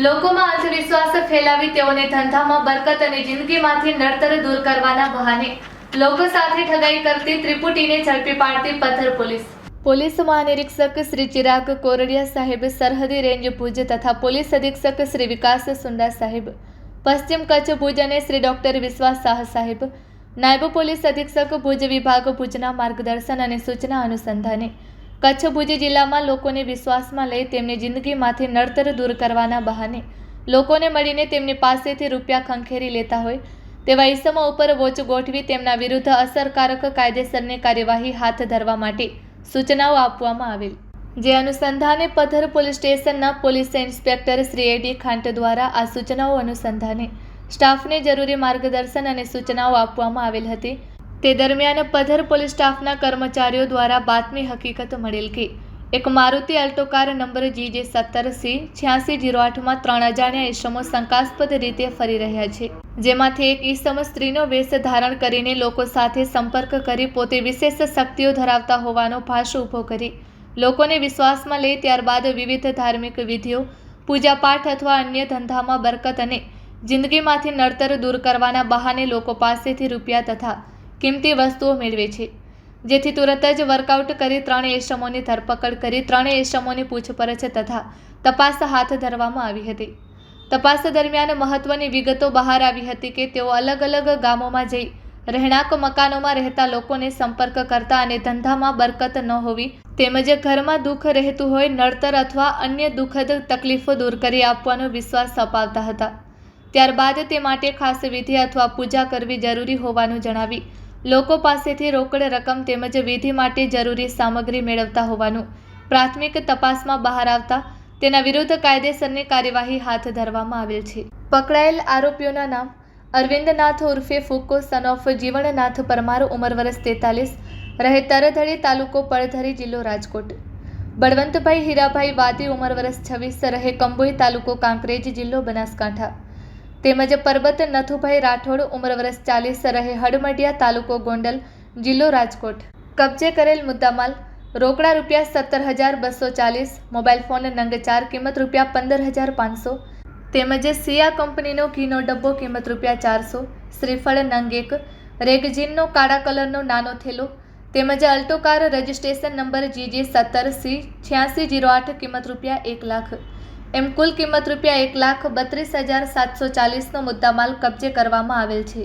લોકોમાં અંધવિશ્વાસ ફેલાવી તેઓને ધંધામાં બરકત અને જિંદગીમાંથી નડતર દૂર કરવાના બહાને લોકો સાથે ઠગાઈ કરતી ત્રિપુટીને ઝડપી પાડતી પથ્થર પોલીસ મહાનિરીક્ષક શ્રી ચિરાગ કોરડિયા સાહેબ, સરહદી રેન્જ ભુજ તથા પોલીસ અધિક્ષક શ્રી વિકાસ સુંડા સાહેબ, પશ્ચિમ કચ્છ ભુજ અને શ્રી ડોક્ટર વિશ્વાસ શાહ સાહેબ, નાયબ પોલીસ અધિક્ષક ભુજ વિભાગ ભુજના માર્ગદર્શન અને સૂચના અનુસંધાને કચ્છ ભુજ જિલ્લામાં લોકોને વિશ્વાસમાં લઈ તેમની જિંદગીમાંથી નડતર દૂર કરવાના બહાને લોકોને મળીને તેમની પાસેથી રૂપિયા ખંખેરી લેતા હોય તેવા ઇસમો ઉપર વોચ ગોઠવી તેમના વિરુદ્ધ અસરકારક કાયદેસરની કાર્યવાહી હાથ ધરવા માટે સૂચનાઓ આપવામાં આવેલ, જે અનુસંધાને પથ્થર પોલીસ સ્ટેશનના પોલીસ ઇન્સ્પેક્ટર શ્રી એડી ખાંટ દ્વારા આ સૂચનાઓ અનુસંધાને સ્ટાફને જરૂરી માર્ગદર્શન અને સૂચનાઓ આપવામાં આવેલ હતી। તે દરમિયાન પથ્થર પોલીસ સ્ટાફના કર્મચારીઓ દ્વારા બાતમી હકીકત મળેલ કે એક Maruti Alto car number GJ 17C8608માં 3 અજાણ્યા ઈસમો શંકાસ્પદ રીતે ફરી રહ્યા છે, જેમાંથી એક ઈસમ સ્ત્રીનો વેશ ધારણ કરીને લોકો સાથે સંપર્ક કરી પોતે વિશેષ શક્તિઓ ધરાવતા હોવાનો ભાસ ઊભો કરી લોકોને વિશ્વાસમાં લઈ ત્યારબાદ વિવિધ ધાર્મિક વિધિઓ, પૂજાપાઠ અથવા અન્ય ધંધામાં બરકત અને જિંદગીમાંથી નડતર દૂર કરવાના બહાને લોકો પાસેથી રૂપિયા તથા કિંમતી વસ્તુઓ મેળવે છે, જેથી તુરંત જ વર્કઆઉટ કરી 3 ઈસમોની ધરપકડ કરી 3 ઈસમોની પૂછપરછ તથા તપાસ હાથ ધરવામાં આવી હતી। તપાસ દરમિયાન મહત્વની વિગતો બહાર આવી હતી કે તેઓ અલગ અલગ ગામોમાં જઈ રહેણાંક મકાનોમાં રહેતા લોકોને સંપર્ક કરતા અને ધંધામાં બરકત ન હોવી તેમજ ઘરમાં દુઃખ રહેતું હોય નડતર અથવા અન્ય દુઃખદ તકલીફો દૂર કરી આપવાનો વિશ્વાસ અપાવતા હતા। ત્યારબાદ તે માટે ખાસ વિધિ અથવા પૂજા કરવી જરૂરી હોવાનું જણાવી લોકો પાસેથી રોકડ રકમ તેમજ વિધિ માટે જરૂરી સામગ્રી મેળવતા હોવાનું પ્રાથમિક તપાસમાં બહાર આવતા તેના વિરુદ્ધ કાયદેસરની કાર્યવાહી હાથ ધરવામાં આવેલ છે। પકડાયેલ આરોપીઓના નામ અરવિંદનાથ ઉર્ફે ફૂકો સન ઓફ જીવણનાથ પરમાર, ઉંમર વર્ષ 43, રહે તરધડી, તાલુકો પડધરી, જિલ્લો રાજકોટ; બળવંતભાઈ હીરાભાઈ વાદી, ઉંમર વર્ષ 26, રહે કંબોઈ, તાલુકો કાંકરેજ, જિલ્લો બનાસકાંઠા; તેમજ પરબત નથુભાઈ રાઠોડ, ઉંમર વર્ષ 40, રહે હડમડિયા, તાલુકો ગોંડલ, જિલ્લો રાજકોટ। કબજે કરેલ મુદ્દામાલ રોકડા ₹17,240, મોબાઈલ ફોન નંગ 4 કિંમત ₹15,500, તેમજ સિયા કંપનીનો ઘીનો ડબ્બો કિંમત ₹400, શ્રીફળ નંગ 1, રેગઝીનનો કાળા કલરનો નાનો થેલો, તેમજ Alto car registration number GJ 17C8608 કિંમત ₹1 લાખ, એમ કુલ કિંમત ₹1,32,740નો મુદ્દામાલ કબજે કરવામાં આવેલ છે।